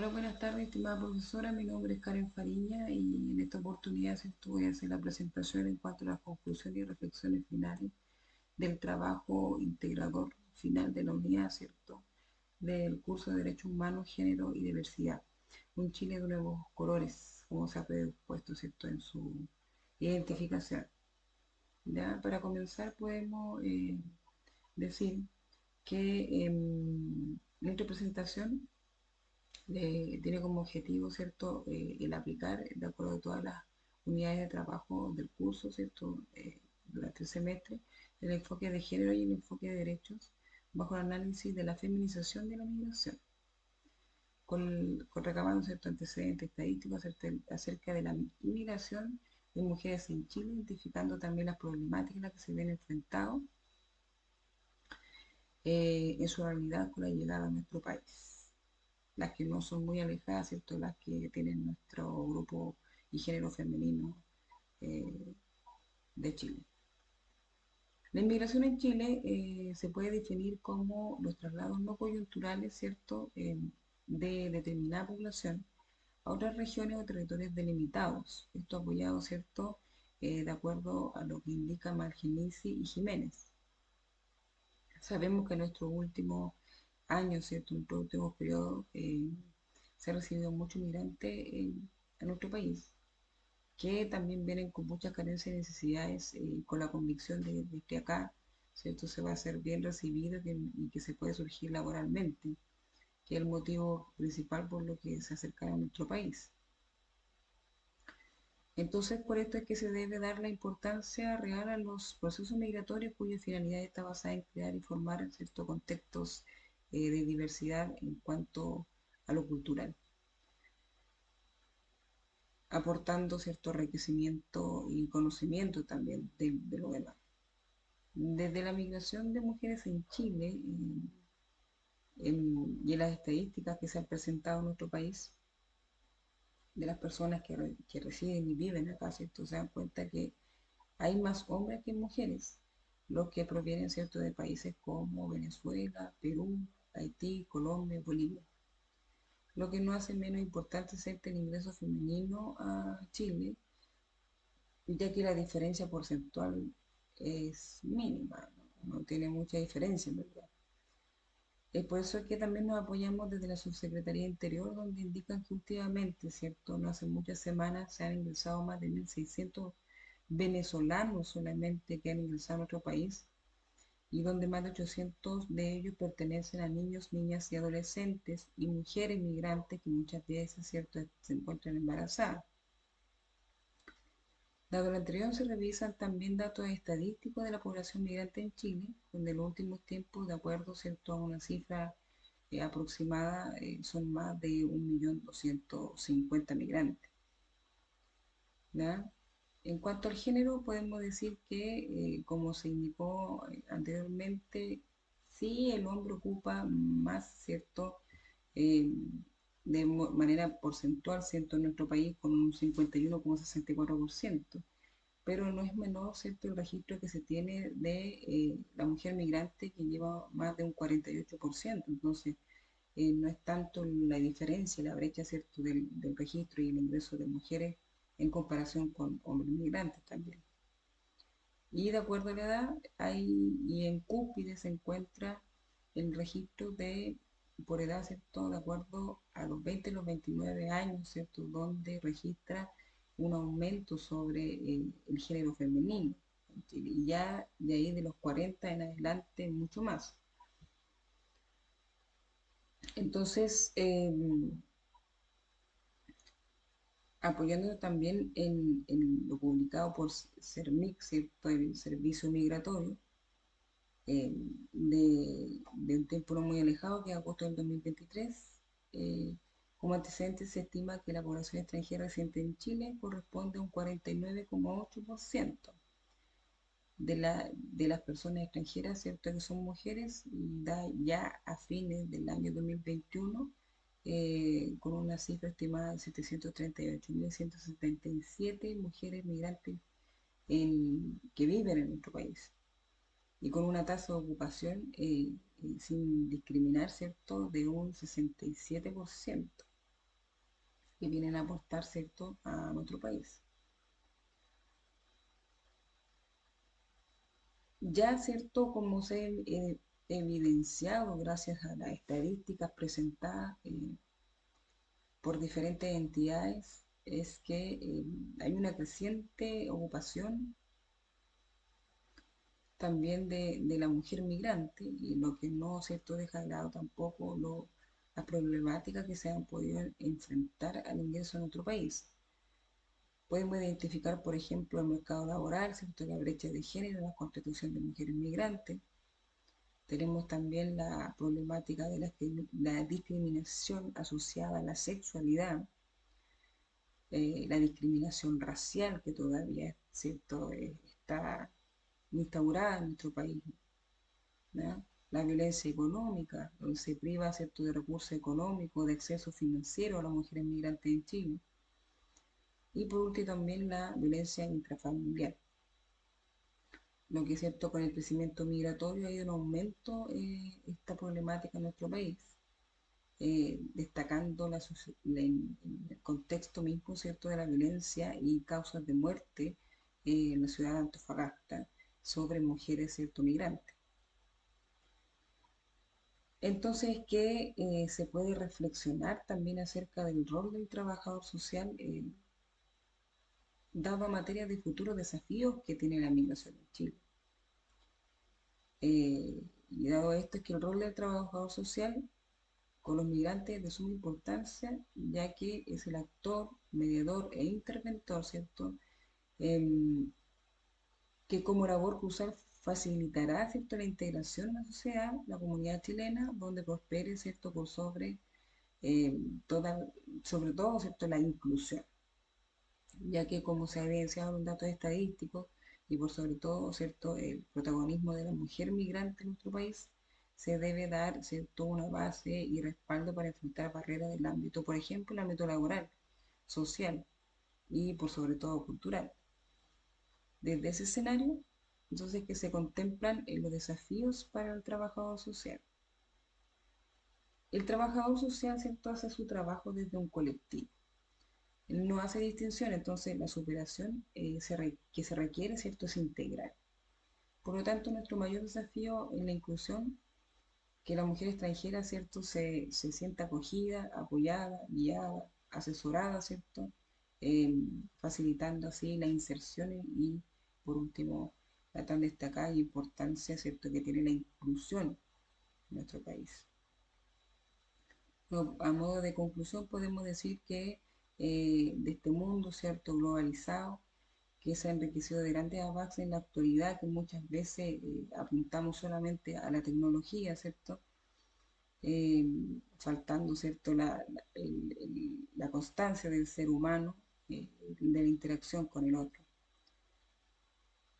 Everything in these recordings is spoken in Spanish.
Hola, buenas tardes, estimada profesora. Mi nombre es Karen Fariña y en esta oportunidad voy a hacer la presentación en cuanto a las conclusiones y reflexiones finales del trabajo integrador final de la unidad, ¿cierto? Del curso de Derechos Humanos, Género y Diversidad. Un Chile de nuevos colores, como se ha puesto, ¿cierto?, en su identificación. ¿Ya? Para comenzar, podemos decir que nuestra presentación tiene como objetivo, ¿cierto?, el aplicar de acuerdo a todas las unidades de trabajo del curso, ¿cierto?, durante el semestre, el enfoque de género y el enfoque de derechos bajo el análisis de la feminización de la migración, recabando, ¿cierto?, antecedentes estadísticos acerca de la inmigración de mujeres en Chile, identificando también las problemáticas a las que se ven enfrentados en su realidad con la llegada a nuestro país, las que no son muy alejadas, ¿cierto? Las que tienen nuestro grupo y género femenino eh, de Chile. La inmigración en Chile se puede definir como los traslados no coyunturales, ¿cierto?, de determinada población a otras regiones o territorios delimitados. Esto apoyado, ¿cierto?, de acuerdo a lo que indica Margenici y Jiménez. Sabemos que en nuestros últimos años, ¿cierto?, en nuestros últimos periodos, se ha recibido muchos migrantes en nuestro país, que también vienen con muchas carencias y necesidades, con la convicción de que acá, ¿cierto?, se va a ser bien recibido y que se puede surgir laboralmente, que es el motivo principal por lo que se acercan a nuestro país. Entonces, por esto es que se debe dar la importancia real a los procesos migratorios cuya finalidad está basada en crear y formar ciertos contextos de diversidad en cuanto a lo cultural, aportando cierto enriquecimiento y conocimiento también de lo demás. Desde la migración de mujeres en Chile y en las estadísticas que se han presentado en nuestro país, de las personas que residen y viven acá, ¿cierto?, se dan cuenta que hay más hombres que mujeres, los que provienen, ¿cierto?, de países como Venezuela, Perú, Haití, Colombia, Bolivia. Lo que no hace menos importante ser el ingreso femenino a Chile, ya que la diferencia porcentual es mínima, no tiene mucha diferencia en verdad. Es por eso es que también nos apoyamos desde la Subsecretaría de Interior, donde indican que últimamente, ¿cierto?, no hace muchas semanas se han ingresado más de 1.600 venezolanos solamente que han ingresado a nuestro país, y donde más de 800 de ellos pertenecen a niños, niñas y adolescentes y mujeres migrantes que muchas veces, ¿cierto?, se encuentran embarazadas. Dado lo anterior, se revisan también datos estadísticos de la población migrante en Chile, donde en los últimos tiempos, de acuerdo, ¿cierto?, a una cifra aproximada, son más de 1.250.000 migrantes, ¿ya? En cuanto al género, podemos decir que, como se indicó anteriormente, sí el hombre ocupa más, ¿cierto?, eh, de manera porcentual, ¿cierto?, en nuestro país con un 51,64%, pero no es menor, ¿cierto?, el registro que se tiene de la mujer migrante, que lleva más de un 48%. Entonces, no es tanto la diferencia, la brecha, ¿cierto?, del registro y el ingreso de mujeres en comparación con hombres migrantes también. Y de acuerdo a la edad, y en cúspide se encuentra el registro por edad, ¿cierto?, de acuerdo a los 20 y los 29 años, ¿cierto?, donde registra un aumento sobre el género femenino. Y ya de ahí de los 40 en adelante, mucho más. Entonces, apoyándonos también en lo publicado por CERMIC, ¿cierto?, el Servicio Migratorio, de un tiempo no muy alejado, que es agosto del 2023. Como antecedente, se estima que la población extranjera residente en Chile corresponde a un 49,8% de las personas extranjeras, ¿cierto?, que son mujeres, y da ya a fines del año 2021 con una cifra estimada de 738.177 mujeres migrantes que viven en nuestro país, y con una tasa de ocupación sin discriminar, ¿cierto?, de un 67%. que vienen a aportar, ¿cierto?, a nuestro país. Ya, ¿cierto?, como se ha evidenciado gracias a las estadísticas presentadas por diferentes entidades, es que hay una creciente ocupación también de la mujer migrante, y lo que no, ¿cierto?, deja de lado tampoco las problemáticas que se han podido enfrentar al ingreso a nuestro país. Podemos identificar, por ejemplo, el mercado laboral, ¿cierto?, la brecha de género, la constitución de mujeres migrantes. Tenemos también la problemática de la discriminación asociada a la sexualidad, la discriminación racial que todavía, ¿cierto?, está instaurada en nuestro país, ¿no? La violencia económica, donde se priva, ¿cierto?, de recursos económicos, de acceso financiero a las mujeres migrantes en Chile. Y por último también la violencia intrafamiliar. Lo que es cierto, con el crecimiento migratorio ha ido un aumento esta problemática en nuestro país, destacando en el contexto mismo, ¿cierto?, de la violencia y causas de muerte en la ciudad de Antofagasta sobre mujeres, ¿cierto?, migrantes. Entonces, que se puede reflexionar también acerca del rol del trabajador social, dado a materia de futuros desafíos que tiene la migración en Chile. Y dado esto, es que el rol del trabajador social con los migrantes es de suma importancia, ya que es el actor, mediador e interventor, ¿cierto? Em, que como labor crucial facilitará, ¿cierto?, la integración en la sociedad, la comunidad chilena, donde prospere, ¿cierto?, por eh, toda, sobre todo, ¿cierto?, la inclusión, ya que como se ha evidenciado en los datos estadísticos y por sobre todo, ¿cierto?, el protagonismo de la mujer migrante en nuestro país, se debe dar, ¿cierto?, una base y respaldo para enfrentar barreras del ámbito, por ejemplo, el ámbito laboral, social y por sobre todo cultural. Desde ese escenario, entonces que se contemplan los desafíos para el trabajador social. El trabajador social, ¿cierto?, hace su trabajo desde un colectivo. Él no hace distinción, entonces la superación que se requiere, ¿cierto?, es integral. Por lo tanto, nuestro mayor desafío en la inclusión, que la mujer extranjera, ¿cierto?, se sienta acogida, apoyada, guiada, asesorada, ¿cierto?, facilitando así la inserción y, por último, la tan destacada importancia, ¿cierto?, que tiene la inclusión en nuestro país. A modo de conclusión, podemos decir que de este mundo, ¿cierto?, globalizado, que se ha enriquecido de grandes avances en la actualidad, que muchas veces apuntamos solamente a la tecnología, ¿cierto? Eh, Faltando, ¿cierto?, la constancia del ser humano, de la interacción con el otro.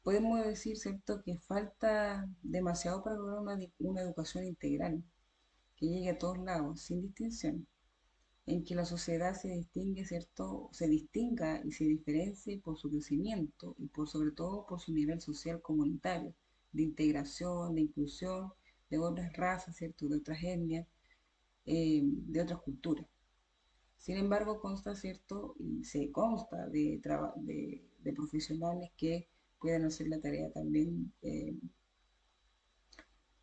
Podemos decir, ¿cierto?, que falta demasiado para lograr una educación integral, que llegue a todos lados, sin distinción, en que la sociedad se distingue, ¿cierto?, se distinga y se diferencie por su crecimiento y por sobre todo por su nivel social comunitario, de integración, de inclusión, de otras razas, ¿cierto?, de otras etnias, de otras culturas. Sin embargo, consta, ¿cierto?, y se consta de profesionales que puedan hacer la tarea también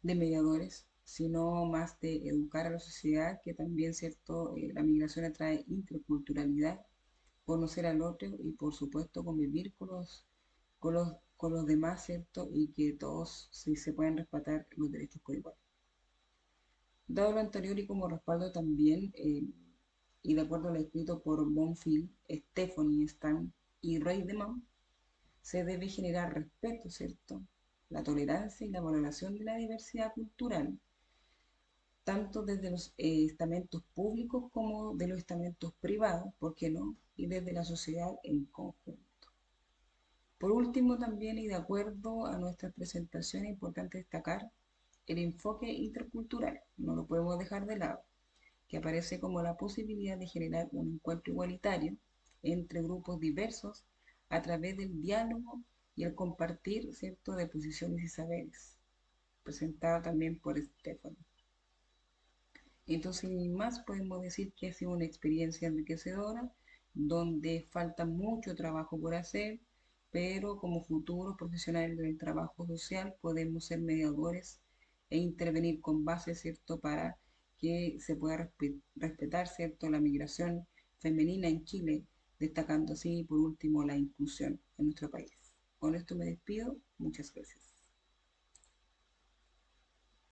de mediadores, sino más de educar a la sociedad, que también, ¿cierto?, la migración atrae interculturalidad, conocer al otro y, por supuesto, convivir con los demás, ¿cierto?, y que todos sí, se puedan respetar los derechos por igual. Dado lo anterior y como respaldo también, y de acuerdo al escrito por Bonfield, Stephanie Stan y Reutemann, se debe generar respeto, ¿cierto?, la tolerancia y la valoración de la diversidad cultural, tanto desde los estamentos públicos como de los estamentos privados, ¿por qué no?, y desde la sociedad en conjunto. Por último, también y de acuerdo a nuestra presentación, es importante destacar el enfoque intercultural, no lo podemos dejar de lado, que aparece como la posibilidad de generar un encuentro igualitario entre grupos diversos a través del diálogo y el compartir, ¿cierto?, de posiciones y saberes, presentado también por Stephanie. Entonces, sin más, podemos decir que ha sido una experiencia enriquecedora, donde falta mucho trabajo por hacer, pero como futuros profesionales del trabajo social podemos ser mediadores e intervenir con base, ¿cierto?, para que se pueda respetar, ¿cierto?, la migración femenina en Chile, destacando así, por último, la inclusión en nuestro país. Con esto me despido. Muchas gracias.